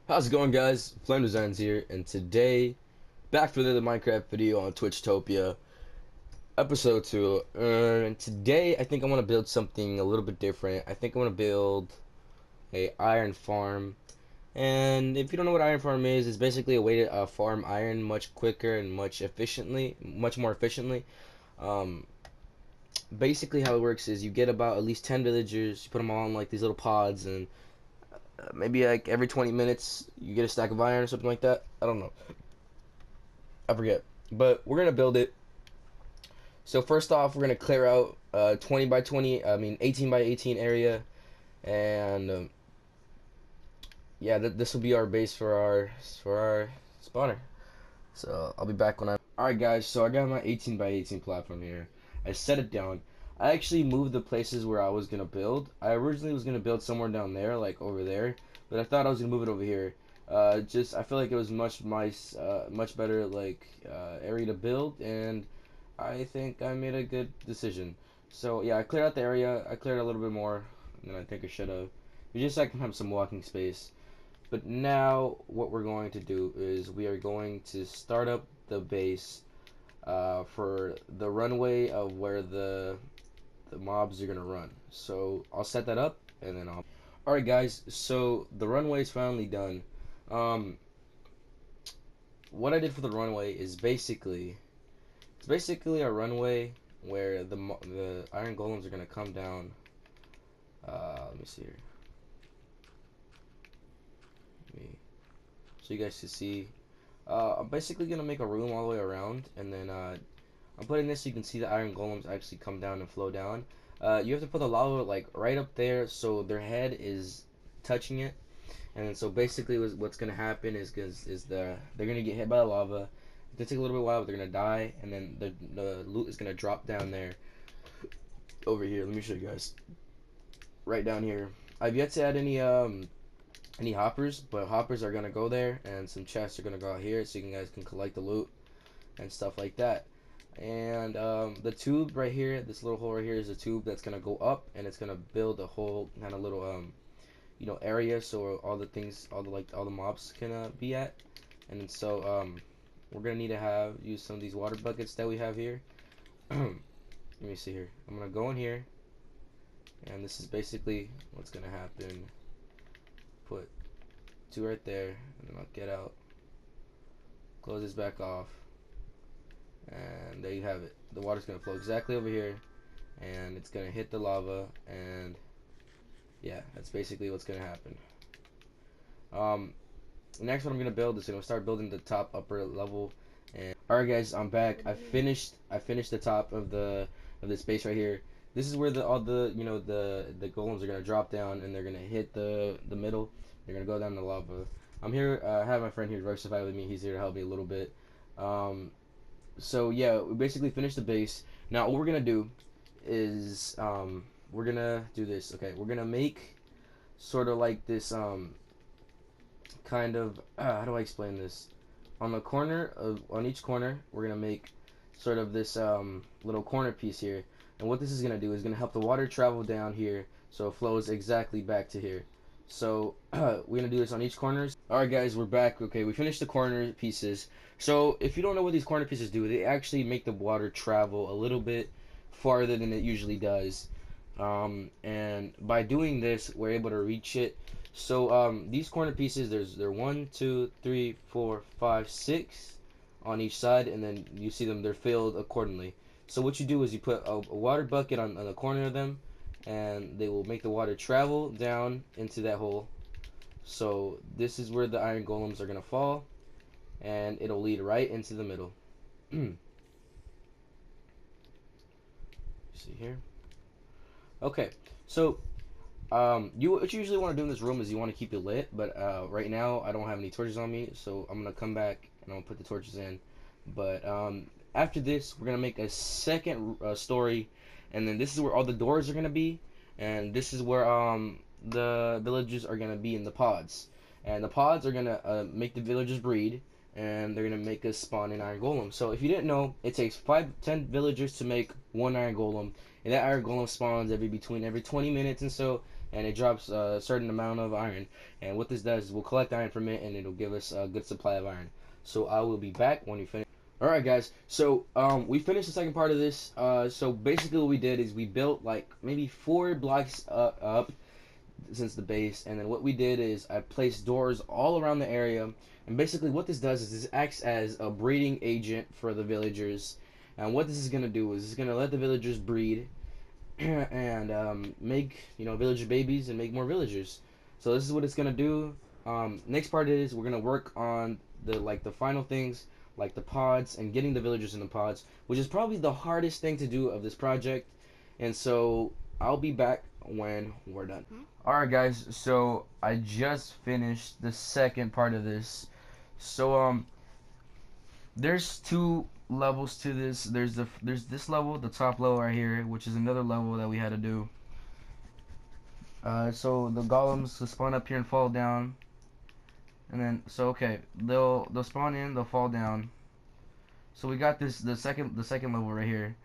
How's it going, guys? Flame Designs here, and today, back for another Minecraft video on TWITCHTOPIA, Ep.2. And today, I think I want to build something a little bit different. I think I want to build a iron farm. And if you don't know what iron farm is, it's basically a way to farm iron much quicker and much more efficiently. Um, Basically, how it works is you get about at least 10 villagers, you put them all in like these little pods, and maybe like every 20 minutes you get a stack of iron or something like that. I don't know. I forget. But we're gonna build it. So first off, we're gonna clear out 20 by 20. I mean 18 by 18 area, and yeah, this will be our base for our spawner. So I'll be back when I'm. All right, guys. So I got my 18 by 18 platform here. I set it down. I actually moved the places where I was gonna build. I originally was gonna build somewhere down there, like over there, but I thought I was gonna move it over here. Just I feel like it was much better like area to build, and I think I made a good decision. So yeah, I cleared out the area. I cleared a little bit more than I think I should have. Just so I can have some walking space. But now what we're going to do is we are going to start up the base for the runway of where the mobs are gonna run. So I'll set that up and then I'll. All right, guys. So the runway is finally done. Um, what I did for the runway is basically a runway where the iron golems are gonna come down. Let me see here. So you guys can see. I'm basically gonna make a room all the way around, and then I'm putting this so you can see the iron golems actually come down and flow down. You have to put the lava like right up there so their head is touching it, and then so basically what's gonna happen is they're gonna get hit by the lava. It's gonna take a little bit while, but they're gonna die, and then the loot is gonna drop down there. Over here, let me show you guys. Right down here. I've yet to add any hoppers, but hoppers are gonna go there, and some chests are gonna go out here, so you guys can collect the loot and stuff like that. And the tube right here, this little hole right here, is a tube that's gonna go up, and it's gonna build a whole kind of little area, so all the things, all the mobs can be at. And then so we're gonna need to use some of these water buckets that we have here. Let me see here. I'm gonna go in here, and this is basically what's gonna happen. Put two right there, and then I'll get out, close this back off, and there you have it. The water's gonna flow exactly over here, and it's gonna hit the lava, and yeah, that's basically what's gonna happen. Next, what I'm gonna build is gonna start building the top upper level. And all right, guys, I'm back. I finished the top of this base right here. This is where all the the golems are gonna drop down, and they're gonna hit the middle. They're gonna go down the lava. I'm here. I have my friend here, Diversify, with me. He's here to help me a little bit. So yeah, we basically finished the base. Now what we're gonna do is we're gonna do this. Okay, we're gonna make sort of like this kind of how do I explain this? On each corner, we're gonna make sort of this little corner piece here. And what this is gonna do is gonna help the water travel down here, so it flows exactly back to here. So we're gonna do this on each corners. All right, guys, we're back. Okay, we finished the corner pieces. So if you don't know what these corner pieces do, they actually make the water travel a little bit farther than it usually does. And by doing this, we're able to reach it. So these corner pieces, there 1, 2, 3, 4, 5, 6 on each side, and then you see them, they're filled accordingly. So what you do is you put a water bucket on the corner of them, and they will make the water travel down into that hole. So this is where the iron golems are gonna fall, and it'll lead right into the middle. See here. Okay, so what you usually want to do in this room is you want to keep it lit, but right now I don't have any torches on me, so I'm gonna come back and I'm gonna put the torches in. But after this, we're gonna make a second story, and then this is where all the doors are gonna be, and this is where the villagers are gonna be in the pods, and the pods are gonna make the villagers breed, and they're gonna make us spawn an iron golem. So if you didn't know, it takes 10 villagers to make one iron golem, and that iron golem spawns between every 20 minutes and so, and it drops a certain amount of iron. And what this does is we'll collect iron from it, and it'll give us a good supply of iron. So I will be back when we finish. Alright guys, so we finished the second part of this. So basically what we did is we built like maybe 4 blocks up since the base, and then what we did is I placed doors all around the area, and basically what this does is this acts as a breeding agent for the villagers. And what this is going to do is it's going to let the villagers breed and make, you know, villager babies and make more villagers. So this is what it's going to do. Next part is we're going to work on the final things, like the pods and getting the villagers in the pods, which is probably the hardest thing to do of this project. And so I'll be back when we're done. Alright guys, so I just finished the second part of this. So there's 2 levels to this. There's this level, the top level right here, which is another level that we had to do. So the golems will spawn up here and fall down. And then okay, they'll spawn in, they'll fall down. So we got the second level right here,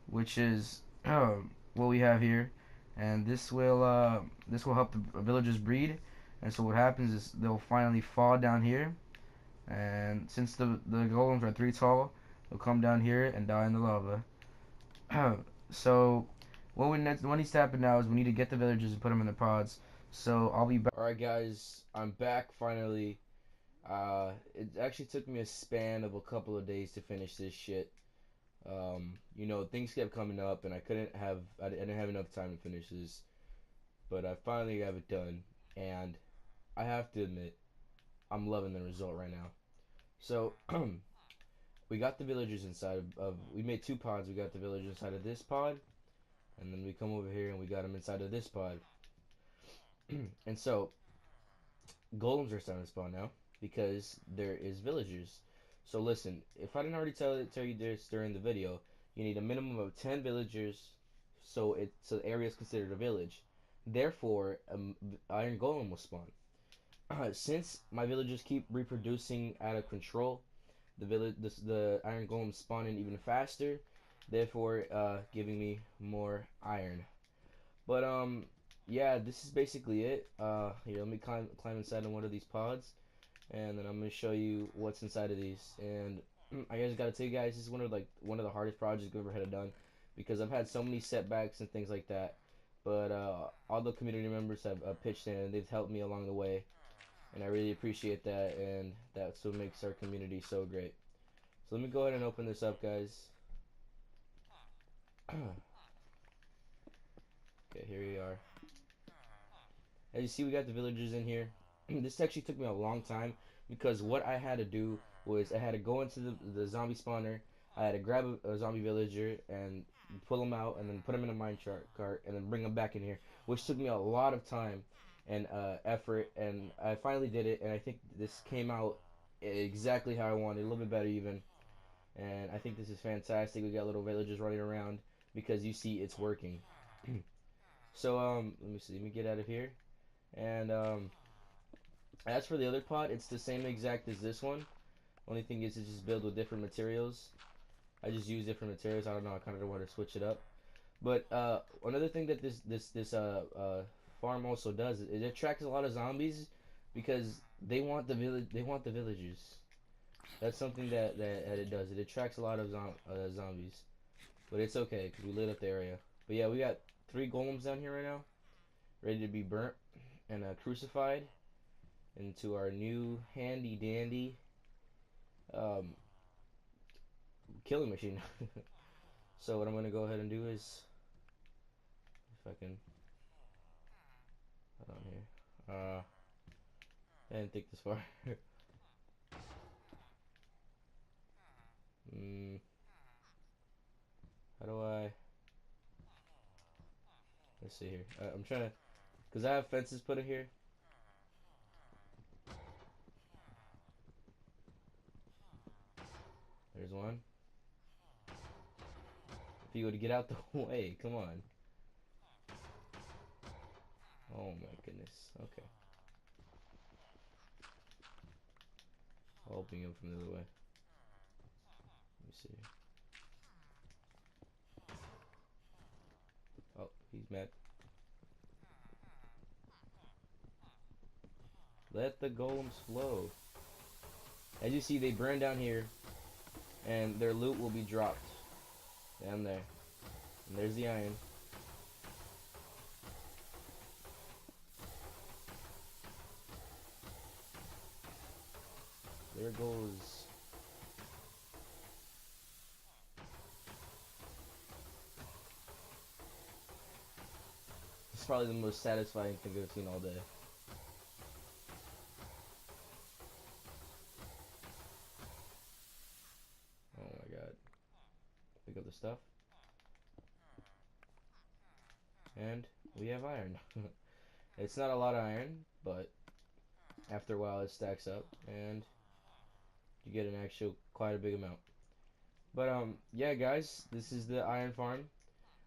which is what we have here, and this will help the villagers breed. And so what happens is they'll finally fall down here, and since the golems are 3 tall, they'll come down here and die in the lava. So what needs to happen now is we need to get the villagers and put them in the pods. So I'll be back. Alright guys, I'm back finally. It actually took me a span of a couple of days to finish this shit. You know, things kept coming up, and I didn't have enough time to finish this, but I finally have it done, and I have to admit, I'm loving the result right now. So, we got the villagers inside we made 2 pods. We got the villagers inside of this pod, and then we come over here and we got them inside of this pod. And so, golems are starting to spawn now, because there is villagers. So listen, if I didn't already tell you this during the video, you need a minimum of 10 villagers, so the area is considered a village. Therefore, iron golem will spawn. Since my villagers keep reproducing out of control, the iron golem spawning even faster, therefore giving me more iron. But yeah, this is basically it. Here, let me climb inside of one of these pods, and then I'm gonna show you what's inside of these. And I just gotta tell you guys, this is one of the hardest projects we've ever had done, because I've had so many setbacks and things like that. But all the community members have pitched in, and they've helped me along the way, and I really appreciate that. And that's what makes our community so great. So let me go ahead and open this up, guys. Okay, here we are. As you see, we got the villagers in here. This actually took me a long time, because what I had to do was I had to go into the zombie spawner. I had to grab a zombie villager and pull them out, and then put them in a mine cart, and then bring them back in here, which took me a lot of time and effort. And I finally did it, and I think this came out exactly how I wanted, a little bit better even. And I think this is fantastic. We got little villagers running around, because you see it's working. So let me see. Let me get out of here. And as for the other pod, it's the same exact as this one. Only thing is, it's just built with different materials. I just use different materials. I don't know. I kind of don't want to switch it up. But another thing that this farm also does is it attracts a lot of zombies, because they want the villagers. That's something that it does. It attracts a lot of zombies. But it's okay, because we lit up the area. But yeah, we got 3 golems down here right now, ready to be burnt and crucified into our new handy dandy killing machine. So what I'm gonna go ahead and do is, if I can, hold on here. I didn't think this far. How do I? Let's see here. I'm trying to, cause I have fences put in here. There's one. If you go to get out the way, come on. Oh my goodness. Okay. I'll open him from the other way. Let me see. Oh, he's mad. Let the golems flow. As you see, they burn down here, and their loot will be dropped down there. And there's the iron. There goes. It's probably the most satisfying thing I've seen all day. Oh my god. Pick up the stuff. And we have iron. It's not a lot of iron, but after a while it stacks up and you get an actual quite a big amount. But yeah guys, this is the iron farm.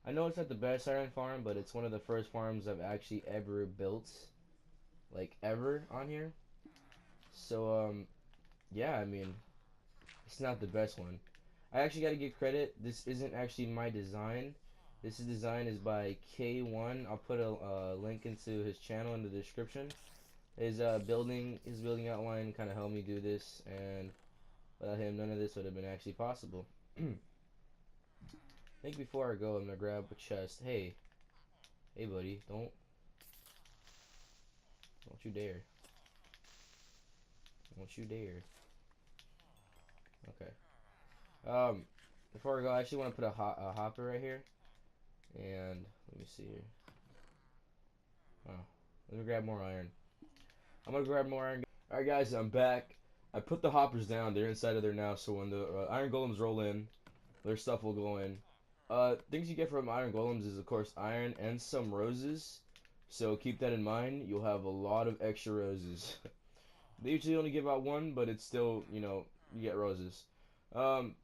I know it's not the best iron farm, but it's one of the first farms I've actually ever built, like ever on here. So yeah, I mean, it's not the best one. I actually got to give credit. This isn't actually my design. This design is by K1. I'll put a link into his channel in the description. His building outline kind of helped me do this, and without him, none of this would have been actually possible. I think before I go, I'm gonna grab a chest. Hey, hey, buddy, don't you dare, don't you dare. Okay. Um, Before I go, I actually want to put a hopper right here, and let me see here. Oh, let me grab more iron. I'm gonna grab more iron. All right, guys, I'm back. I put the hoppers down. They're inside of there now, so when the iron golems roll in, their stuff will go in. Things you get from iron golems is, of course, iron and some roses. So keep that in mind. You'll have a lot of extra roses. They usually only give out one, but it's still, you get roses. Um,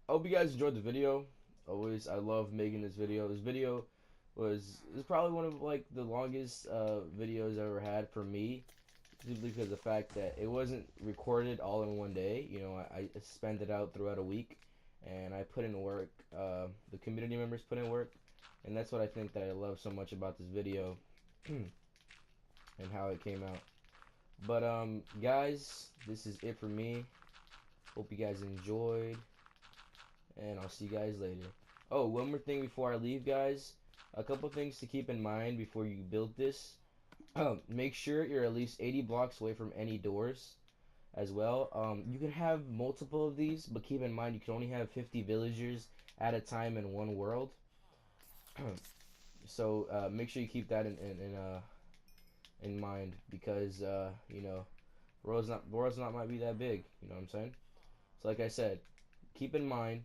I hope you guys enjoyed the video. Always, I love making this video. This video was probably one of like the longest videos I ever had for me, simply because of the fact that it wasn't recorded all in one day. I spent it out throughout a week, and I put in work. The community members put in work, and that's what I think that I love so much about this video and how it came out. But guys, this is it for me. Hope you guys enjoyed, and I'll see you guys later. Oh, one more thing before I leave, guys. A couple things to keep in mind before you build this. Make sure you're at least 80 blocks away from any doors as well. You can have multiple of these, but keep in mind you can only have 50 villagers at a time in one world. So make sure you keep that in mind, because world's not might be that big. You know what I'm saying? So like I said, keep in mind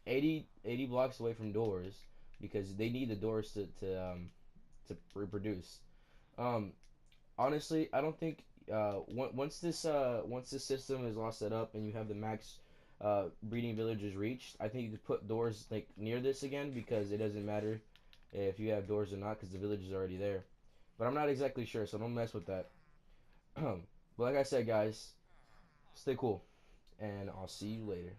80 blocks away from doors, because they need the doors to reproduce. Um, Honestly, I don't think once this system is all set up and you have the max breeding villages reached, I think you could put doors like near this again, because it doesn't matter if you have doors or not, because the village is already there. But I'm not exactly sure, so don't mess with that. But like I said, guys, stay cool, and I'll see you later.